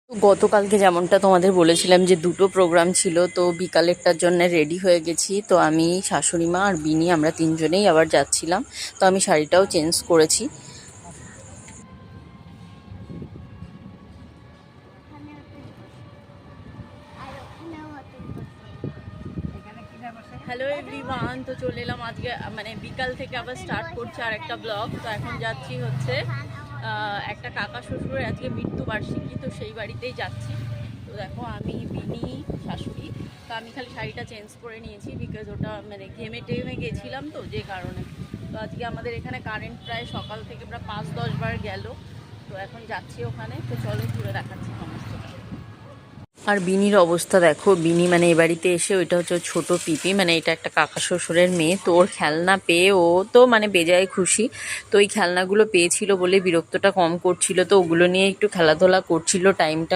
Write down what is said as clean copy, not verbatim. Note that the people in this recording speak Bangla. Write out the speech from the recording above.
তো গতকালকে যেমনটা তোমাদের বলেছিলাম যে দুটো প্রোগ্রাম ছিল, তো বিকালেরটার জন্য রেডি হয়ে গেছি। তো আমি, শাশুড়ি মা আর বিনি আমরা তিনজনেই আবার যাচ্ছিলাম। তো আমি শাড়িটাও চেঞ্জ করেছি। হ্যালো এভরিওয়ান, তো চলে এলাম আজকে, মানে বিকাল থেকে আবার স্টার্ট করছি আর একটা ব্লগ। তো এখন যাচ্ছি হচ্ছে একটা কাকা শ্বশুরের আজকে মৃত্যুবার্ষিকী, তো সেই বাড়িতেই যাচ্ছি। তো দেখো আমি, বিনি, শাশুড়ি। তো আমি খালি শাড়িটা চেঞ্জ করে নিয়েছি বিকজ ওটা মানে ঘেমে টেমে গেছিলাম, তো যে কারণে। তো আজকে আমাদের এখানে কারেন্ট প্রায় সকাল থেকে প্রায় 5-10 বার গেল। তো এখন যাচ্ছি ওখানে, তো চলো ঘুরে দেখাচ্ছি সমস্তটা। আর বিনির অবস্থা দেখো, বিনি মানে এ বাড়িতে এসে, ওইটা হচ্ছে ওর ছোট পিপি, মানে এটা একটা কাকা শ্বশুরের মেয়ে। তো ওর খেলনা পেয়ে ও তো মানে বেজায় খুশি। তো ওই খেলনাগুলো পেয়েছিল বলে বিরক্তটা কম করছিল, তো ওগুলো নিয়ে একটু খেলাধুলা করছিল টাইমটা